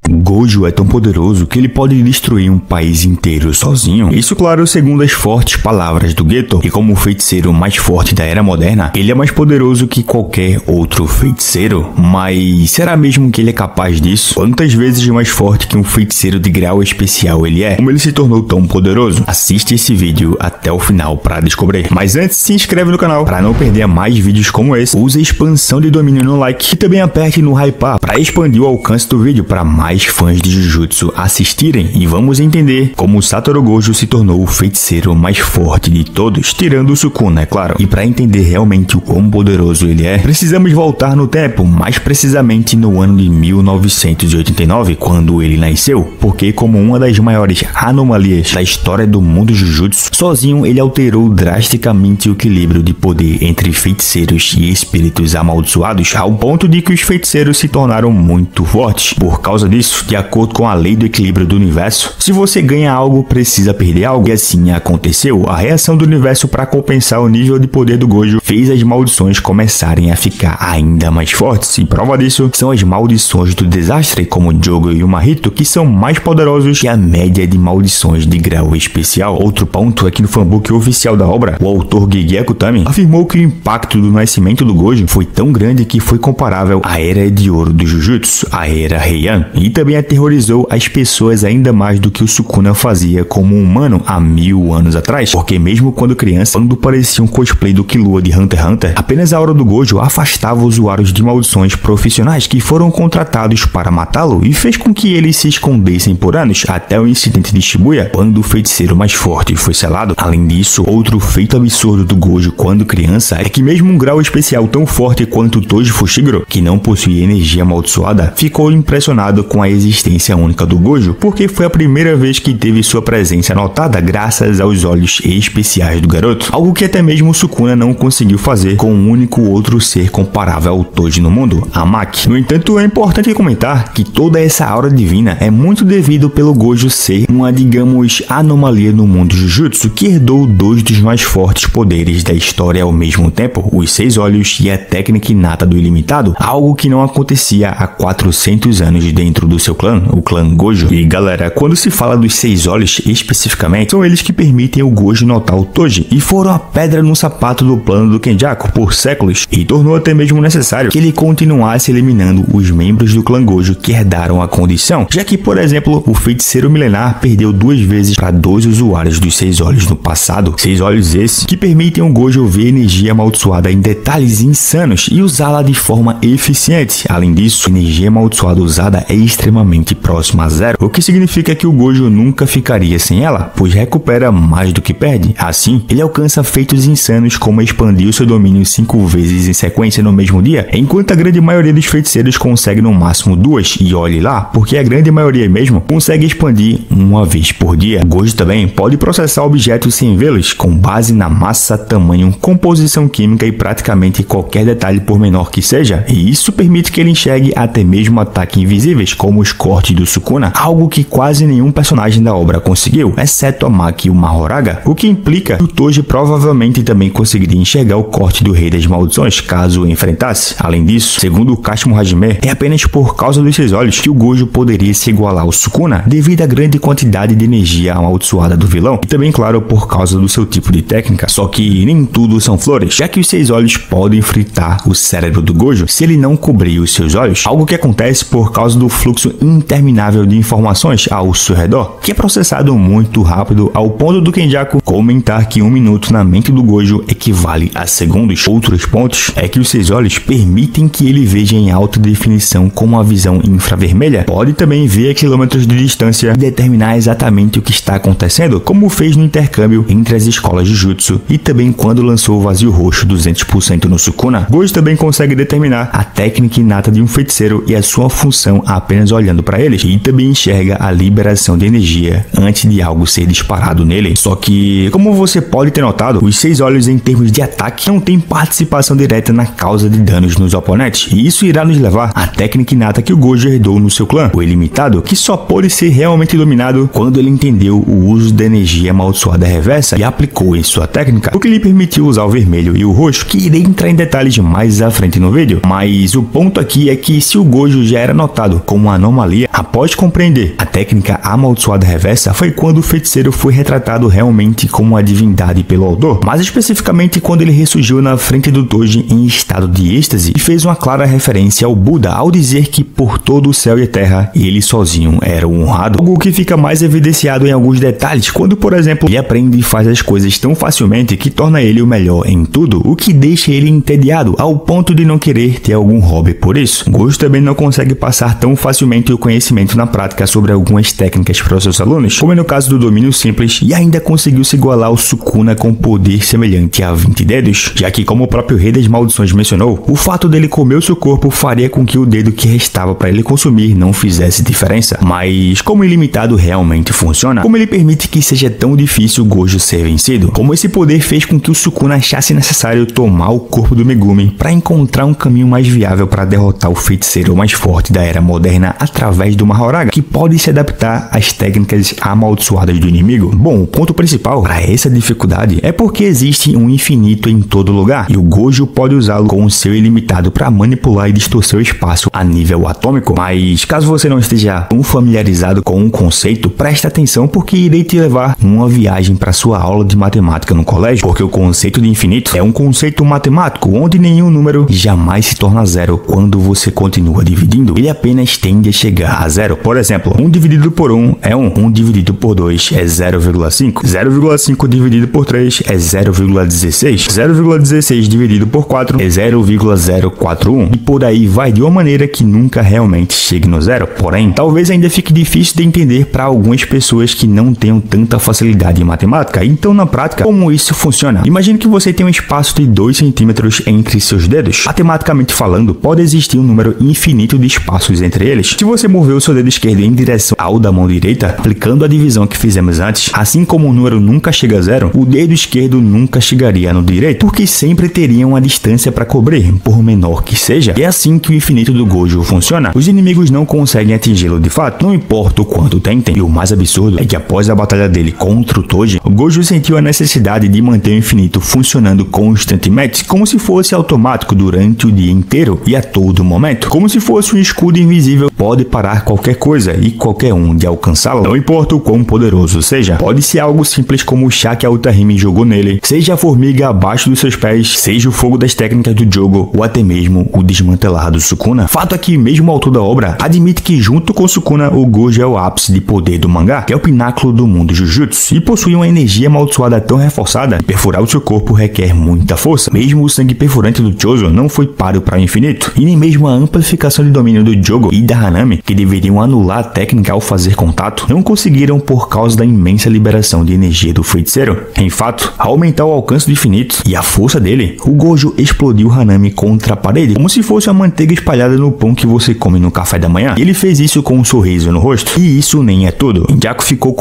Gojo é tão poderoso que ele pode destruir um país inteiro sozinho. Isso, claro, segundo as fortes palavras do Geto. E como o feiticeiro mais forte da era moderna, ele é mais poderoso que qualquer outro feiticeiro. Mas será mesmo que ele é capaz disso? Quantas vezes mais forte que um feiticeiro de grau especial ele é? Como ele se tornou tão poderoso? Assiste esse vídeo até o final para descobrir. Mas antes, se inscreve no canal para não perder mais vídeos como esse. Use a expansão de domínio no like e também aperte no hypar para expandir o alcance do vídeo para mais fãs de Jujutsu assistirem, e vamos entender como Satoru Gojo se tornou o feiticeiro mais forte de todos, tirando o Sukuna, é claro. E para entender realmente o quão poderoso ele é, precisamos voltar no tempo, mais precisamente no ano de 1989, quando ele nasceu, porque como uma das maiores anomalias da história do mundo Jujutsu, sozinho ele alterou drasticamente o equilíbrio de poder entre feiticeiros e espíritos amaldiçoados, ao ponto de que os feiticeiros se tornaram muito fortes. Por causa disso, de acordo com a lei do equilíbrio do universo, se você ganha algo, precisa perder algo. E assim aconteceu. A reação do universo para compensar o nível de poder do Gojo fez as maldições começarem a ficar ainda mais fortes. E prova disso são as maldições do desastre, como Jogo e o Mahito, que são mais poderosos que a média de maldições de grau especial. Outro ponto é que no fanbook oficial da obra, o autor Gege Akutami afirmou que o impacto do nascimento do Gojo foi tão grande que foi comparável à Era de Ouro do Jujutsu, a Era Heian, e também aterrorizou as pessoas ainda mais do que o Sukuna fazia como um humano há 1000 anos atrás, porque mesmo quando criança, quando parecia um cosplay do Killua de Hunter x Hunter, apenas a aura do Gojo afastava usuários de maldições profissionais que foram contratados para matá-lo e fez com que eles se escondessem por anos, até o incidente de Shibuya, quando o feiticeiro mais forte foi selado. Além disso, outro feito absurdo do Gojo quando criança é que mesmo um grau especial tão forte quanto o Toji Fushiguro, que não possuía energia amaldiçoada, ficou impressionado com a existência única do Gojo, porque foi a primeira vez que teve sua presença notada graças aos olhos especiais do garoto, algo que até mesmo o Sukuna não conseguiu fazer com um único outro ser comparável ao Toji no mundo, a Maki. No entanto, é importante comentar que toda essa aura divina é muito devido pelo Gojo ser uma, digamos, anomalia no mundo Jujutsu, que herdou dois dos mais fortes poderes da história ao mesmo tempo, os 6 olhos e a técnica inata do ilimitado, algo que não acontecia há 400 anos dentro do seu clã, o clã Gojo. E galera, quando se fala dos 6 olhos especificamente, são eles que permitem o Gojo notar o Toji, e foram a pedra no sapato do plano do Kenjaku por séculos, e tornou até mesmo necessário que ele continuasse eliminando os membros do clã Gojo que herdaram a condição, já que, por exemplo, o feiticeiro milenar perdeu 2 vezes para 2 usuários dos 6 olhos no passado. 6 olhos esses que permitem o Gojo ver energia amaldiçoada em detalhes insanos e usá-la de forma eficiente. Além disso, a energia amaldiçoada usada é extremamente próxima a zero, o que significa que o Gojo nunca ficaria sem ela, pois recupera mais do que perde. Assim, ele alcança feitos insanos como expandir o seu domínio 5 vezes em sequência no mesmo dia, enquanto a grande maioria dos feiticeiros consegue no máximo 2, e olhe lá, porque a grande maioria mesmo consegue expandir uma vez por dia. O Gojo também pode processar objetos sem vê-los, com base na massa, tamanho, composição química e praticamente qualquer detalhe por menor que seja, e isso permite que ele enxergue até mesmo ataques invisíveis, como os cortes do Sukuna, algo que quase nenhum personagem da obra conseguiu, exceto a Maki e o Mahoraga, o que implica que o Toji provavelmente também conseguiria enxergar o corte do Rei das Maldições caso o enfrentasse. Além disso, segundo o Kashimo Hajime, é apenas por causa dos 6 olhos que o Gojo poderia se igualar ao Sukuna devido à grande quantidade de energia amaldiçoada do vilão, e também, claro, por causa do seu tipo de técnica. Só que nem tudo são flores, já que os 6 olhos podem fritar o cérebro do Gojo se ele não cobrir os seus olhos, algo que acontece por causa do fluxo interminável de informações ao seu redor, que é processado muito rápido ao ponto do Kenjaku comentar que 1 minuto na mente do Gojo equivale a segundos. Outros pontos é que os 6 olhos permitem que ele veja em alta definição com uma visão infravermelha, pode também ver a quilômetros de distância e determinar exatamente o que está acontecendo, como fez no intercâmbio entre as escolas de Jutsu e também quando lançou o vazio roxo 200% no Sukuna. Gojo também consegue determinar a técnica inata de um feiticeiro e a sua função apenas olhando para eles, e também enxerga a liberação de energia antes de algo ser disparado nele. Só que, como você pode ter notado, os 6 olhos em termos de ataque não têm participação direta na causa de danos nos oponentes, e isso irá nos levar à técnica inata que o Gojo herdou no seu clã, o ilimitado, que só pode ser realmente dominado quando ele entendeu o uso da energia amaldiçoada reversa e aplicou em sua técnica, o que lhe permitiu usar o vermelho e o roxo, que irei entrar em detalhes mais à frente no vídeo. Mas o ponto aqui é que se o Gojo já era notado como uma anomalia. Após compreender a técnica amaldiçoada reversa, foi quando o feiticeiro foi retratado realmente como uma divindade pelo autor, mais especificamente quando ele ressurgiu na frente do Toji em estado de êxtase e fez uma clara referência ao Buda ao dizer que por todo o céu e a terra ele sozinho era o honrado, algo que fica mais evidenciado em alguns detalhes, quando por exemplo ele aprende e faz as coisas tão facilmente que torna ele o melhor em tudo, o que deixa ele entediado ao ponto de não querer ter algum hobby por isso. Gojo também não consegue passar tão facilmente o conhecimento na prática sobre algumas técnicas para os seus alunos, como no caso do domínio simples, e ainda conseguiu se igualar ao Sukuna com poder semelhante a 20 dedos, já que como o próprio Rei das Maldições mencionou, o fato dele comer o seu corpo faria com que o dedo que restava para ele consumir não fizesse diferença. Mas como ilimitado realmente funciona? Como ele permite que seja tão difícil Gojo ser vencido? Como esse poder fez com que o Sukuna achasse necessário tomar o corpo do Megumi para encontrar um caminho mais viável para derrotar o feiticeiro mais forte da era moderna através do Mahoraga, que pode se adaptar às técnicas amaldiçoadas do inimigo? Bom, o ponto principal para essa dificuldade é porque existe um infinito em todo lugar e o Gojo pode usá-lo com o seu ilimitado para manipular e distorcer o espaço a nível atômico. Mas caso você não esteja tão familiarizado com o conceito, preste atenção porque irei te levar numa viagem para sua aula de matemática no colégio, porque o conceito de infinito é um conceito matemático onde nenhum número jamais se torna zero quando você continua dividindo, ele apenas tende a chegar a zero. Por exemplo, 1 dividido por 1 é 1, 1 dividido por 2 é 0,5, 0,5 dividido por 3 é 0,16, 0,16 dividido por 4 é 0,041 e por aí vai, de uma maneira que nunca realmente chegue no zero. Porém, talvez ainda fique difícil de entender para algumas pessoas que não tenham tanta facilidade em matemática. Então, na prática, como isso funciona? Imagine que você tem um espaço de 2 centímetros entre seus dedos. Matematicamente falando, pode existir um número infinito de espaços entre eles. Se você mover o seu dedo esquerdo em direção ao da mão direita, aplicando a divisão que fizemos antes, assim como o número nunca chega a zero, o dedo esquerdo nunca chegaria no direito, porque sempre teria uma distância para cobrir, por menor que seja. E é assim que o infinito do Gojo funciona. Os inimigos não conseguem atingi-lo de fato, não importa o quanto tentem. E o mais absurdo é que após a batalha dele contra o Toji, o Gojo sentiu a necessidade de manter o infinito funcionando constantemente, como se fosse automático durante o dia inteiro e a todo momento, como se fosse um escudo invisível, pode parar qualquer coisa e qualquer um de alcançá-lo, não importa o quão poderoso seja. Pode ser algo simples como o chá que a Utahime jogou nele, seja a formiga abaixo dos seus pés, seja o fogo das técnicas do Jogo ou até mesmo o desmantelar do Sukuna. Fato é que mesmo o autor da obra admite que junto com Sukuna, o Gojo é o ápice de poder do mangá, que é o pináculo do mundo Jujutsu, e possui uma energia amaldiçoada tão reforçada que perfurar o seu corpo requer muita força. Mesmo o sangue perfurante do Chozo não foi páreo para o infinito, e nem mesmo a amplificação de domínio do Jogo e da Hanami, que deveriam anular a técnica ao fazer contato, não conseguiram por causa da imensa liberação de energia do feiticeiro. Em fato, ao aumentar o alcance do infinito e a força dele, o Gojo explodiu Hanami contra a parede, como se fosse uma manteiga espalhada no pão que você come no café da manhã. E ele fez isso com um sorriso no rosto. E isso nem é tudo. Jaco ficou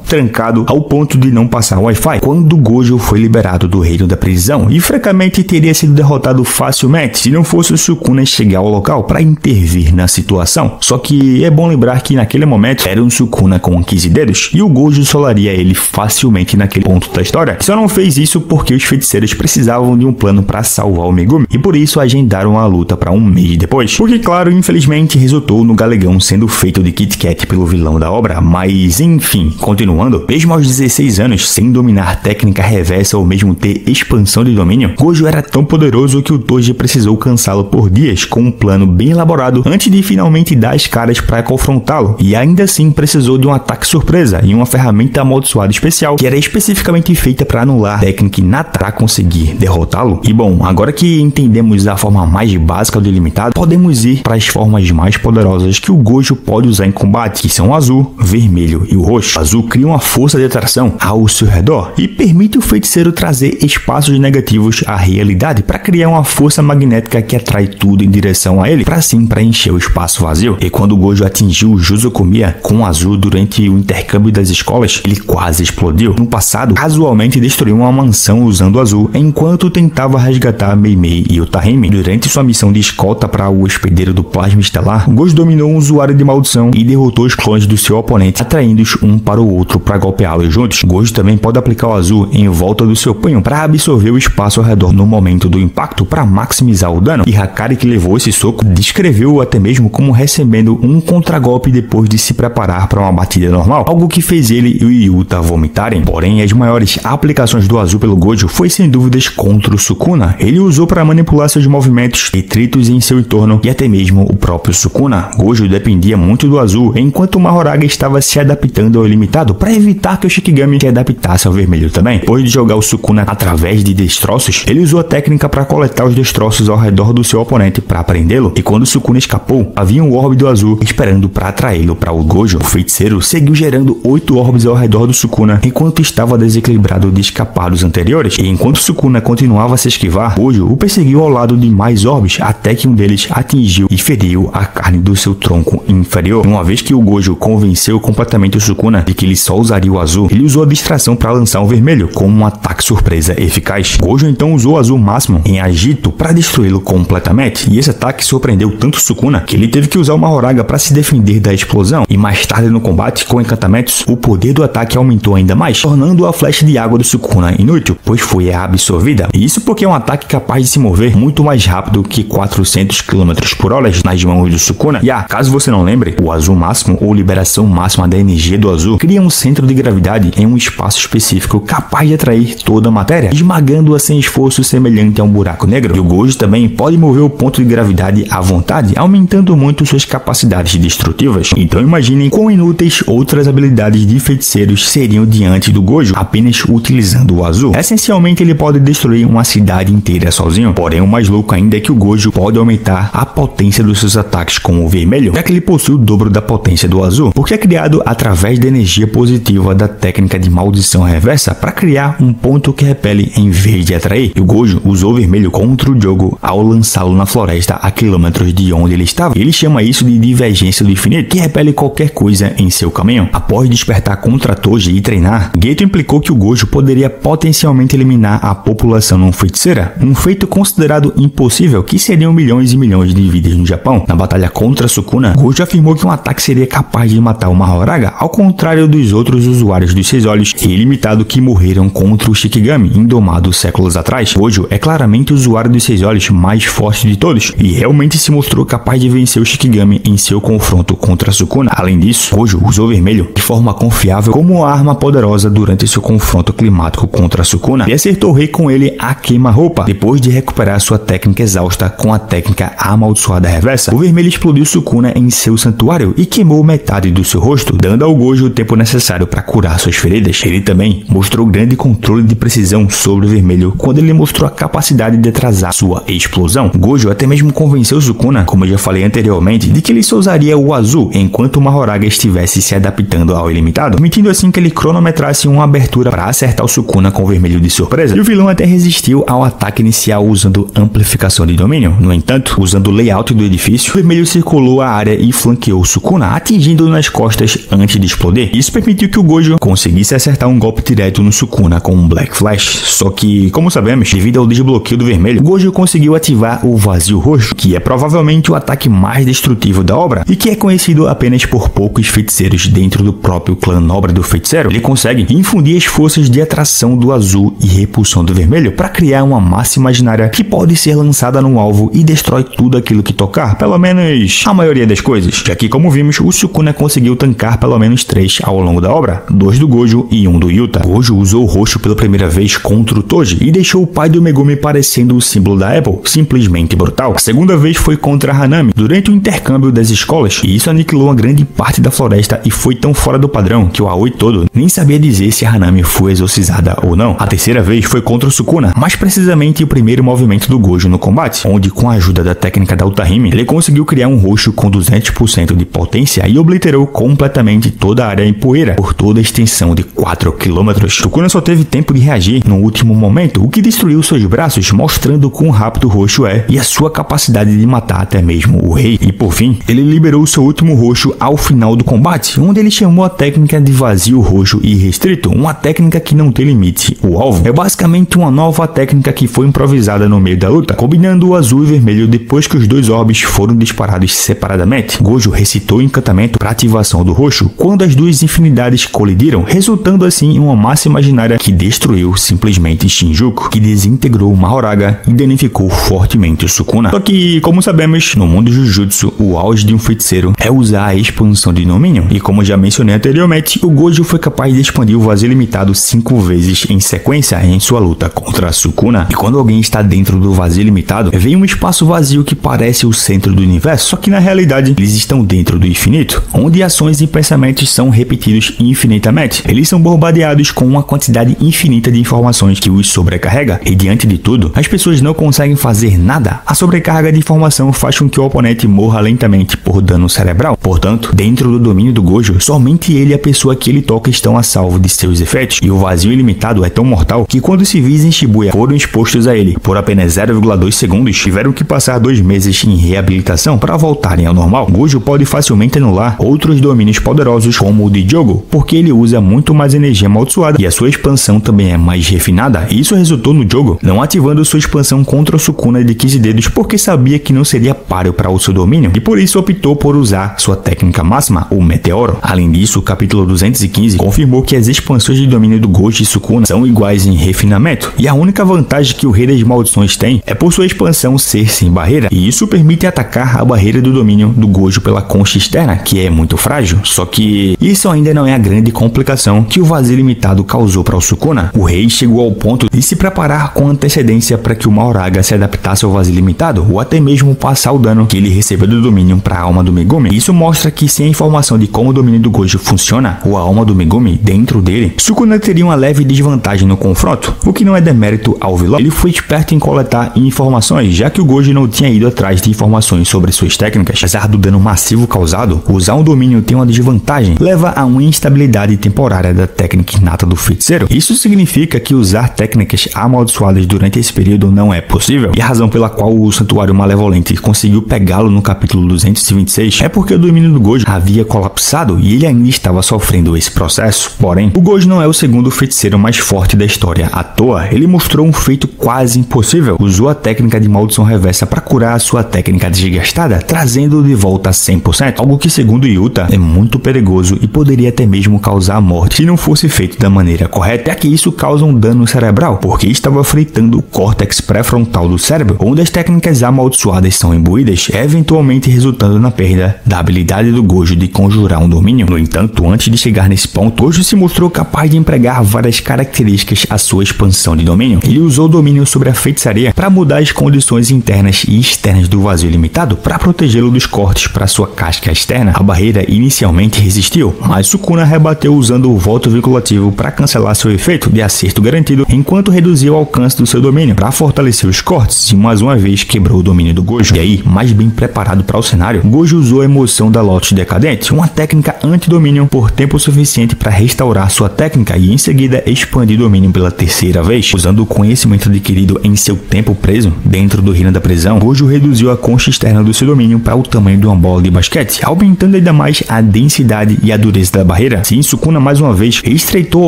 trancado ao ponto de não passar o Wi-Fi quando Gojo foi liberado do reino da prisão, e francamente teria sido derrotado facilmente se não fosse o Sukuna chegar ao local para intervir na situação. Só que é bom lembrar que naquele momento era um Sukuna com 15 dedos e o Gojo solaria ele facilmente naquele ponto da história. Só não fez isso porque os feiticeiros precisavam de um plano para salvar o Megumi e por isso agendaram a luta para um mês depois. Porque claro, infelizmente resultou no galegão sendo feito de Kit Kat pelo vilão da obra, mas enfim, continuando, mesmo aos 16 anos, sem dominar técnica reversa ou mesmo ter expansão de domínio, Gojo era tão poderoso que o Toji precisou cansá-lo por dias com um plano bem elaborado antes de finalmente dar as caras para confrontá-lo, e ainda assim precisou de um ataque surpresa e uma ferramenta amaldiçoada especial que era especificamente feita para anular a técnica inata para conseguir derrotá-lo. E bom, agora que entendemos a forma mais básica do ilimitado, podemos ir para as formas mais poderosas que o Gojo pode usar em combate, que são o azul, vermelho e o roxo. O azul cria uma força de atração ao seu redor e permite o feiticeiro trazer espaços negativos à realidade para criar uma força magnética que atrai tudo em direção a ele, para assim preencher o espaço vazio. E quando o Gojo atingiu o Juzokumiya com o azul durante o intercâmbio das escolas, ele quase explodiu. No passado, casualmente destruiu uma mansão usando o azul, enquanto tentava resgatar Meimei e Utahime. Durante sua missão de escolta para o hospedeiro do plasma estelar, Gojo dominou um usuário de maldição e derrotou os clones do seu oponente, atraindo-os um para o outro para golpeá-los juntos. Gojo também pode aplicar o azul em volta do seu punho para absorver o espaço ao redor no momento do impacto para maximizar o dano. E Hakari, que levou esse soco, descreveu até mesmo como recebendo um contragolpe depois de se preparar para uma batida normal, algo que fez ele e o Yuta vomitarem. Porém, as maiores aplicações do azul pelo Gojo foi sem dúvidas contra o Sukuna. Ele usou para manipular seus movimentos, detritos em seu entorno e até mesmo o próprio Sukuna. Gojo dependia muito do azul, enquanto o Mahoraga estava se adaptando ao ilimitado para evitar que o Shikigami se adaptasse ao vermelho também. Depois de jogar o Sukuna através de destroços, ele usou a técnica para coletar os destroços ao redor do seu oponente para prendê-lo, e quando o Sukuna escapou, havia um orbe do azul esperando para atraí-lo para o Gojo. O feiticeiro seguiu gerando 8 orbes ao redor do Sukuna enquanto estava desequilibrado de escapar dos anteriores, e enquanto Sukuna continuava a se esquivar, Gojo o perseguiu ao lado de mais orbes até que um deles atingiu e feriu a carne do seu tronco inferior. Uma vez que o Gojo convenceu completamente o Sukuna de que ele só usaria o azul, ele usou a distração para lançar o vermelho como um ataque surpresa eficaz. Gojo então usou o azul máximo em agito para destruí-lo completamente, e esse ataque surpreendeu tanto Sukuna que ele teve que usar o Mahoraga para se defender da explosão, e mais tarde no combate com encantamentos, o poder do ataque aumentou ainda mais, tornando a flecha de água do Sukuna inútil, pois foi absorvida. E isso porque é um ataque capaz de se mover muito mais rápido que 400 km por hora nas mãos do Sukuna. E caso você não lembre, o azul máximo ou liberação máxima da energia do azul cria um centro de gravidade em um espaço específico capaz de atrair toda a matéria, esmagando-a sem esforço semelhante a um buraco negro. E o Gojo também pode mover o ponto de gravidade à vontade, aumentando muito suas capacidades destrutivas. Então imaginem quão inúteis outras habilidades de feiticeiros seriam diante do Gojo apenas utilizando o azul. Essencialmente ele pode destruir uma cidade inteira sozinho, porém o mais louco ainda é que o Gojo pode aumentar a potência dos seus ataques com o vermelho, já que ele possui o dobro da potência do azul, porque é criado através da energia positiva da técnica de maldição reversa para criar um ponto que repele em vez de atrair. E o Gojo usou o vermelho contra o Jogo ao lançá-lo na floresta a quilômetros de onde ele estava. Ele chama isso de divergência do infinito, que repele qualquer coisa em seu caminho. Após despertar contra Toji e treinar, Geto implicou que o Gojo poderia potencialmente eliminar a população não feiticeira, um feito considerado impossível que seriam milhões e milhões de vidas no Japão. Na batalha contra Sukuna, Gojo afirmou que um ataque seria capaz de matar o Mahoraga, ao contrário dos outros usuários dos Seis Olhos e ilimitado que morreram contra o Shikigami, indomado séculos atrás. Gojo é claramente o usuário dos Seis Olhos mais forte de todos e realmente se mostrou capaz de vencer o Shikigami em seu confronto contra Sukuna. Além disso, Gojo usou o vermelho de forma confiável como uma arma poderosa durante seu confronto climático contra Sukuna e acertou o rei com ele a queima-roupa. Depois de recuperar sua técnica exausta com a técnica amaldiçoada reversa, o vermelho explodiu Sukuna em seu santuário e queimou metade do seu rosto, dando ao Gojo o tempo necessário para curar suas feridas. Ele também mostrou grande controle de precisão sobre o vermelho quando ele mostrou a capacidade de atrasar sua explosão. Gojo até mesmo convenceu Sukuna, como eu já falei anteriormente, de que ele só usaria o azul enquanto o Mahoraga estivesse se adaptando ao ilimitado, permitindo assim que ele cronometrasse uma abertura para acertar o Sukuna com o vermelho de surpresa. E o vilão até resistiu ao ataque inicial usando amplificação de domínio. No entanto, usando o layout do edifício, o vermelho circulou a área e flanqueou o Sukuna, atingindo-o nas costas antes de explodir. Isso permitiu que o Gojo conseguisse acertar um golpe direto no Sukuna com um Black Flash. Só que, como sabemos, devido ao desbloqueio do vermelho, o Gojo conseguiu ativar o vazio roxo, que é provavelmente o ataque mais destrutivo da obra e que é conhecido apenas por poucos feiticeiros dentro do próprio clã nobre do feiticeiro. Ele consegue infundir as forças de atração do azul e repulsão do vermelho para criar uma massa imaginária que pode ser lançada no alvo e destrói tudo aquilo que tocar, pelo menos a maioria das coisas, já que, como vimos, o Sukuna conseguiu tancar pelo menos 3 ao longo da obra, 2 do Gojo e 1 do Yuta. Gojo usou o roxo pela primeira vez contra o Toji e deixou o pai do Megumi parecendo o símbolo da Apple, simplesmente brutal. A segunda vez foi contra Hanami, durante o intercâmbio das escolas, e isso aniquilou uma grande parte da floresta e foi tão fora do padrão que o Aoi todo nem sabia dizer se a Hanami foi exorcizada ou não. A terceira vez foi contra o Sukuna, mais precisamente o primeiro movimento do Gojo no combate, onde com a ajuda da técnica da Utahime, ele conseguiu criar um roxo com 200% de potência e obliterou completamente toda a área em poeira por toda a extensão de 4 km. Sukuna só teve tempo de reagir no último momento, o que destruiu seus braços, mostrando quão rápido o roxo é e a sua capacidade de matar até mesmo o rei. E por fim, ele liberou seu último roxo ao final do combate, onde ele chamou a técnica de vazio roxo irrestrito, uma técnica que não tem limite. O alvo é basicamente uma nova técnica que foi improvisada no meio da luta, combinando o azul e vermelho depois que os dois orbes foram disparados separadamente. Gojo recitou o encantamento para ativação do roxo quando as duas infinidades colidiram, resultando assim em uma massa imaginária que destruiu simplesmente Shinjuku, que desintegrou o Mahoraga e danificou fortemente o Sukuna. Só que, como sabemos, no mundo Jujutsu, o auge de um feiticeiro é usar a expansão de domínio. E como já mencionei anteriormente, o Gojo foi capaz de expandir o vazio limitado 5 vezes em sequência em sua luta contra a Sukuna. E quando alguém está dentro do vazio limitado, vem um espaço vazio que parece o centro do universo, só que na realidade eles estão dentro do infinito, onde ações e pensamentos são repetidos infinitamente. Eles são bombardeados com uma quantidade infinita de informações que os sobrecarrega, e diante de tudo, as pessoas não conseguem fazer nada. A sobrecarga de informação faz com que o oponente morra lentamente por dano cerebral. Portanto, dentro do domínio do Gojo, somente ele e a pessoa que ele toca estão a salvo de seus efeitos, e o vazio ilimitado é tão mortal que quando os civis em Shibuya foram expostos a ele por apenas 0,2 segundos, tiveram que passar 2 meses em reabilitação para voltarem ao normal. Gojo pode facilmente anular outros domínios poderosos como o de Jogo, porque ele usa muito mais energia amaldiçoada e a sua expansão também é mais refinada, e isso resultou no Jogo não ativando sua expansão contra o Sukuna de 15 dedos porque sabia que não seria páreo para o seu domínio, e por isso optou por usar sua técnica máxima, o Meteoro. Além disso, o capítulo 215 confirmou que as expansões de domínio do Gojo e Sukuna são iguais em refinamento, e a única vantagem que o Rei das Maldições tem é por sua expansão ser sem barreira, e isso permite atacar a barreira do domínio do Gojo pela concha externa, que é muito frágil. Só que isso ainda não é a grande complicação que o vazio limitado causou para o Sukuna. O rei chegou ao ponto de se preparar com antecedência para que o Mahoraga se adaptasse ao vazio limitado, ou até mesmo passar o dano que ele recebeu do domínio para a alma do Megumi. Isso mostra que sem a informação de como o domínio do Gojo funciona, ou a alma do Megumi dentro dele, Sukuna teria uma leve desvantagem no confronto, o que não é demérito ao vilão. Ele foi esperto em coletar informações, já que o Gojo não tinha ido atrás de informações sobre suas técnicas. Apesar do dano massivo causado, usar um domínio tem uma desvantagem, leva a uma instabilidade temporária da técnica inata do feiticeiro. Isso significa que usar técnicas amaldiçoadas durante esse período não é possível, e a razão pela qual o Santuário Malevolente conseguiu pegá-lo no capítulo 226 é porque o domínio do Gojo havia colapsado e ele ainda estava sofrendo esse processo. Porém, o Gojo não é o segundo feiticeiro mais forte da história à toa. Ele mostrou um feito quase impossível. Usou a técnica de maldição reversa para curar a sua técnica desgastada, trazendo-o de volta a 100%, algo que segundo Yuta é muito perigoso e poderia até mesmo causar a morte se não fosse feito da maneira correta, já que isso causa um dano cerebral, porque estava fritando o córtex pré-frontal do cérebro, onde as técnicas amaldiçoadas são imbuídas, eventualmente resultando na perda da habilidade do Gojo de conjurar um domínio. No entanto, antes de chegar nesse ponto, Gojo se mostrou capaz de empregar várias características à sua expansão de domínio. Ele usou o domínio sobre a feitiçaria para mudar as condições internas e externas do vazio limitado para protegê-lo dos cortes para sua casca externa. A barreira inicialmente resistiu, mas Sukuna rebateu usando o voto vinculativo para cancelar seu efeito de acerto garantido, enquanto reduziu o alcance do seu domínio para fortalecer os cortes e mais uma vez quebrou o domínio do Gojo. E aí, mais bem preparado para o cenário, Gojo usou a emoção da Lotus Decadente, uma técnica anti-domínio, por tempo suficiente para restaurar sua técnica e em seguida expandir o domínio pela terceira vez. Usando o conhecimento adquirido em seu tempo preso dentro do reino da prisão, Gojo reduziu a concha externa do seu domínio para o tamanho de uma bola de basquete, aumentando ainda mais a densidade e a dureza da barreira. Sim, Sukuna mais uma vez estreitou o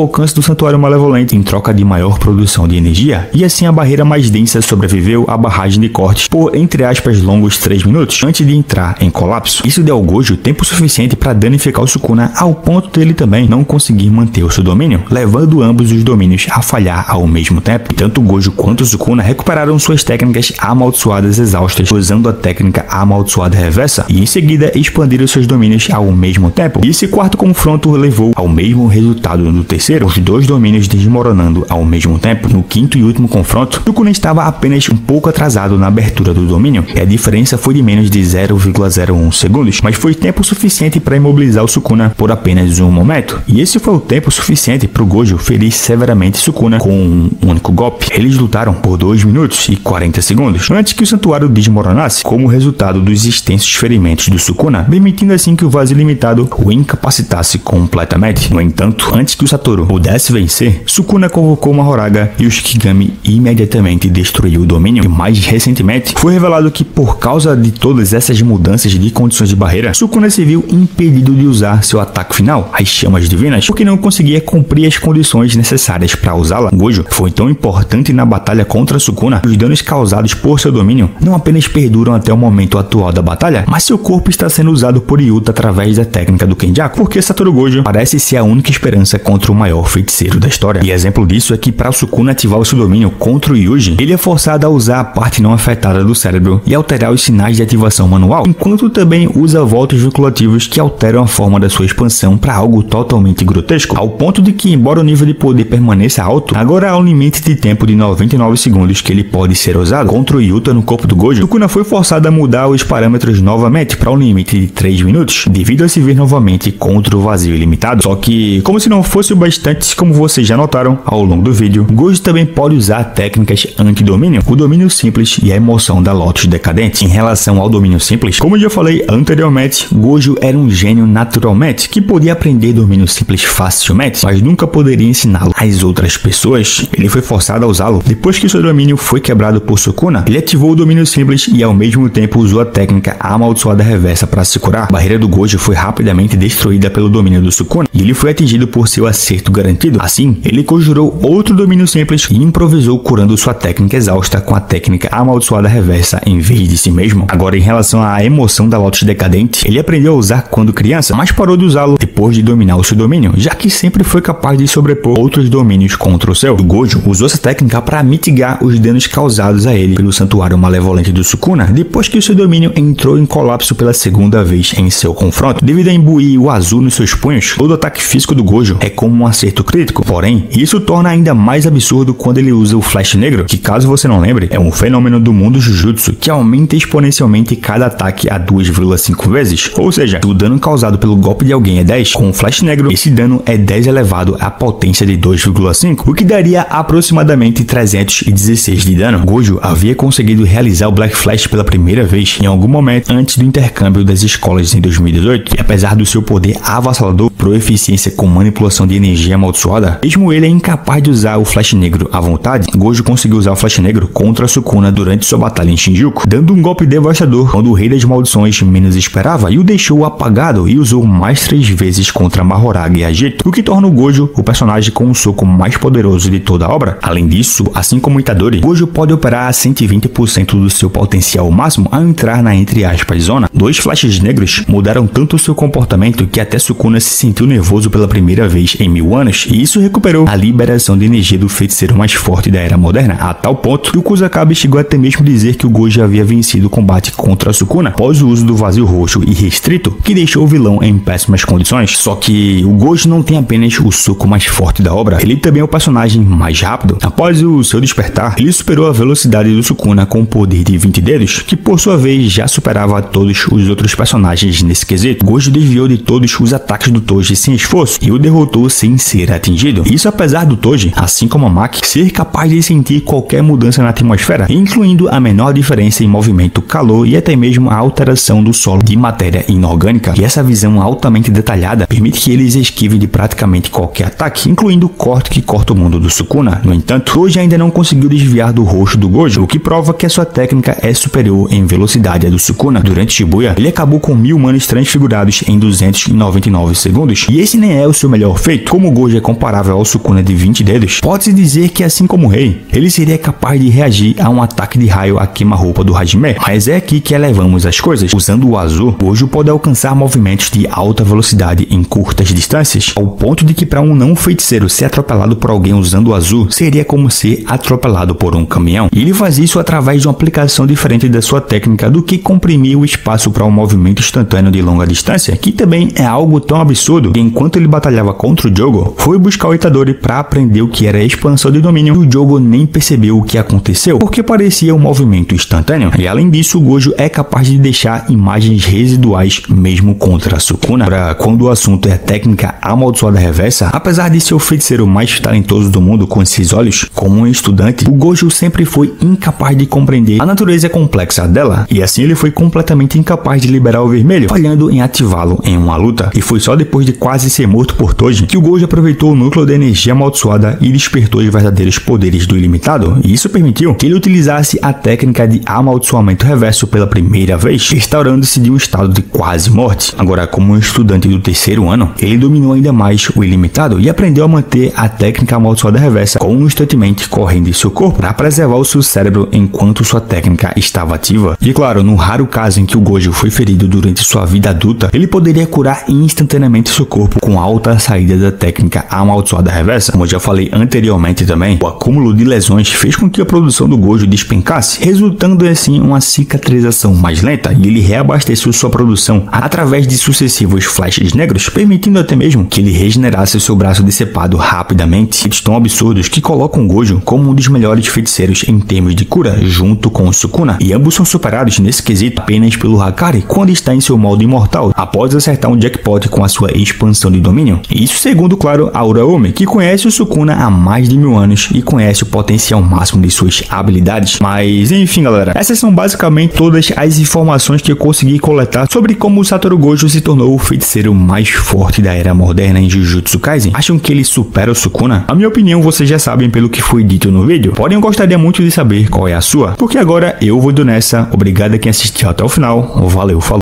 alcance do Santuário Malevolente em troca de maior produção de energia, e assim a barreira mais densa sobreviveu à barragem de cortes por, entre aspas, longos 3 minutos antes de entrar em colapso. Isso deu ao Gojo tempo suficiente para danificar o Sukuna ao ponto dele também não conseguir manter o seu domínio, levando ambos os domínios a falhar ao mesmo tempo. Tanto o Gojo quanto o Sukuna recuperaram suas técnicas amaldiçoadas exaustas usando a técnica amaldiçoada reversa e em seguida expandiram seus domínios ao mesmo tempo. E esse quarto confronto levou ao mesmo resultado no terceiro, os dois domínios desmoronando ao mesmo tempo. No quinto e último confronto, Sukuna estava apenas um pouco atrasado na abertura do domínio, e a diferença foi de menos de 0,01 segundos, mas foi tempo suficiente para imobilizar o Sukuna por apenas um momento. E esse foi o tempo suficiente para o Gojo ferir severamente Sukuna com um único golpe. Eles lutaram por 2 minutos e 40 segundos antes que o santuário desmoronasse como resultado dos extensos ferimentos do Sukuna, permitindo assim que o vazio limitado o incapacitasse completamente. No entanto, antes que o Satoru pudesse vencer, Sukuna convocou Mahoraga e o Shikigami imediatamente destruiu o domínio. E mais recentemente, foi revelado que por causa de todas essas mudanças de condições de barreira, Sukuna se viu impedido de usar seu ataque final, as chamas divinas, porque não conseguia cumprir as condições necessárias para usá-la. Gojo foi tão importante na batalha contra Sukuna que os danos causados por seu domínio não apenas perduram até o momento atual da batalha, mas seu corpo está sendo usado por Yuta através da técnica do Kenjaku, porque Satoru Gojo parece ser a única esperança contra o maior feiticeiro da história. E exemplo disso é que para o Sukuna ativar o seu domínio contra o Yuji, ele é forçado a usar a parte não afetada do cérebro e alterar os sinais de ativação manual, enquanto também usa voltas vinculativos que alteram a forma da sua expansão para algo totalmente grotesco, ao ponto de que, embora o nível de poder permaneça alto, agora há um limite de tempo de 99 segundos que ele pode ser usado. Contra o Yuta no corpo do Gojo, Sukuna foi forçada a mudar os parâmetros novamente para um limite de 3 minutos, devido a se ver novamente contra o vazio ilimitado. Só que, como se não fosse o bastante, como vocês já notaram ao longo do vídeo, Gojo também pode usar técnicas anti-domínio, o domínio simples e a emoção da Lotus decadente. Em relação ao domínio simples, como eu já falei anteriormente, Gojo era um gênio naturalmente, que podia aprender domínio simples facilmente, mas nunca poderia ensiná-lo às outras pessoas. Ele foi forçado a usá-lo. Depois que seu domínio foi quebrado por Sukuna, ele ativou o domínio simples e ao mesmo tempo usou a técnica amaldiçoada reversa para se curar. A barreira do Gojo foi rapidamente destruída pelo domínio do Sukuna e ele foi atingido por seu acerto garantido. Assim, ele conjurou outro domínio simples e improvisou curando sua técnica exausta com a técnica amaldiçoada reversa em vez de si mesmo. Agora, em relação à emoção da Lotus decadente, ele aprendeu a usar quando criança, mas parou de usá-lo depois de dominar o seu domínio, já que sempre foi capaz de sobrepor outros domínios contra o seu. O Gojo usou essa técnica para mitigar os danos causados a ele pelo santuário malevolente do Sukuna, depois que o seu domínio entrou em colapso pela segunda vez em seu confronto. Devido a imbuir o azul nos seus punhos, todo ataque físico do Gojo é como um acerto crítico. Porém, isso torna ainda mais absurdo quando ele usa o Flash Negro, que, caso você não lembre, é um fenômeno do mundo Jujutsu que aumenta exponencialmente cada ataque a 2,5 vezes. Ou seja, se o dano causado pelo golpe de alguém é 10, com o Flash Negro, esse dano é 10 elevado à potência de 2,5, o que daria aproximadamente 316 de dano. Gojo havia conseguido realizar o Black Flash pela primeira vez em algum momento antes do intercâmbio das escolas em 2018, e apesar do seu poder avassalador, proeficiência com manipulação de energia amaldiçoada, mesmo ele é incapaz de usar o Flash Negro à vontade. Gojo conseguiu usar o Flash Negro contra Sukuna durante sua batalha em Shinjuku, dando um golpe devastador quando o Rei das Maldições menos esperava e o deixou apagado, e usou mais 3 vezes contra Mahoraga e Agito, o que torna o Gojo o personagem com o soco mais poderoso de toda a obra. Além disso, assim como Itadori, Gojo pode operar a 120% do seu potencial máximo ao entrar na entre aspas zona. 2 flashes negros mudaram tanto o seu comportamento que até Sukuna se sentiu nervoso pela primeira vez em 1000 anos, e isso recuperou a liberação de energia do feiticeiro mais forte da Era Moderna, a tal ponto que o Kusakabe chegou até mesmo dizer que o Gojo havia vencido o combate contra Sukuna após o uso do vazio roxo e restrito, que deixou o vilão em péssimas condições. Só que o Gojo não tem apenas o soco mais forte da obra, ele também é o personagem mais rápido. Após o seu despertar, ele superou a velocidade do Sukuna com o poder de 20 dedos, que por sua vez já superava todos os outros personagens nesse quesito. Gojo desviou de todos os ataques do Toji sem esforço e o derrotou sem ser atingido. Isso apesar do Toji, assim como a Maki, ser capaz de sentir qualquer mudança na atmosfera, incluindo a menor diferença em movimento, calor e até mesmo a alteração do solo de matéria inorgânica. E essa visão altamente detalhada permite que eles esquivem de praticamente qualquer ataque, incluindo o corte que corta o mundo do Sukuna. No entanto, Toji ainda não conseguiu desviar do rosto do Gojo, o que prova que a sua técnica é superior em velocidade à do Sukuna. Durante Shibuya, ele acabou com 1000 manos transfigurados em 299 segundos, e esse nem é o seu melhor feito. Como o Gojo é comparável ao Sukuna de 20 dedos, pode-se dizer que, assim como o rei, ele seria capaz de reagir a um ataque de raio a queima-roupa do Hajime. Mas é aqui que elevamos as coisas. Usando o azul, Gojo pode alcançar movimentos de alta velocidade em curtas distâncias, ao ponto de que para um não feiticeiro ser atropelado por alguém usando o azul seria como ser atropelado por um caminhão. E ele faz isso através de uma aplicação diferente da sua técnica do que comprimir o espaço para um movimento instantâneo de longa distância, que também é algo tão absurdo que, enquanto ele batalhava contra o Jogo, foi buscar o Itadori para aprender o que era a expansão de domínio, e o Jogo nem percebeu o que aconteceu, porque parecia um movimento instantâneo. E além disso, o Gojo é capaz de deixar imagens residuais mesmo contra a Sukuna. Quando o assunto é a técnica amaldiçoada reversa, apesar de ser o feiticeiro mais talentoso do mundo com esses olhos, como um estudante, o Gojo sempre foi incapaz de compreender a natureza complexa dela, e assim ele foi completamente incapaz de liberar o vermelho, falhando em ativá-lo em uma luta. E foi só depois de quase ser morto por Toji que o Gojo aproveitou o núcleo da energia amaldiçoada e despertou os verdadeiros poderes do ilimitado, e isso permitiu que ele utilizasse a técnica de amaldiçoamento reverso pela primeira vez, restaurando-se de um estado de quase morte. Agora, como um estudante do terceiro ano, ele dominou ainda mais o ilimitado e aprendeu a manter a técnica amaldiçoada reversa constantemente correndo em seu corpo para preservar o seu cérebro enquanto sua técnica estava ativa. E claro, no raro caso em que o Gojo foi ferido durante sua vida adulta, ele poderia curar instantaneamente seu corpo com alta saída da técnica amaldiçoada reversa. Como eu já falei anteriormente também, o acúmulo de lesões fez com que a produção do Gojo despencasse, resultando assim uma cicatrização mais lenta, e ele reabasteceu sua produção através de sucessivos flashes negros, permitindo até mesmo que ele regenerasse seu braço decepado rapidamente. Feitos tão absurdos que colocam o Gojo como um dos melhores feiticeiros em termos de cura, junto com o Sukuna, e ambos são superados nesse quesito apenas pelo Hakari quando está em seu modo imortal, após acertar um jackpot com a sua expansão de domínio. Isso segundo, claro, a Uraome, que conhece o Sukuna há mais de 1000 anos e conhece o potencial máximo de suas habilidades. Mas enfim, galera, essas são basicamente todas as informações que eu consegui coletar sobre como o Satoru Gojo se tornou o feiticeiro mais forte da era moderna em Jujutsu Kaisen. Acham que ele supera o Sukuna? A minha opinião vocês já sabem pelo que foi dito no vídeo, porém eu gostaria muito de saber qual é a sua, porque agora eu vou indo nessa. Obrigado a quem assistiu até o final, valeu, falou.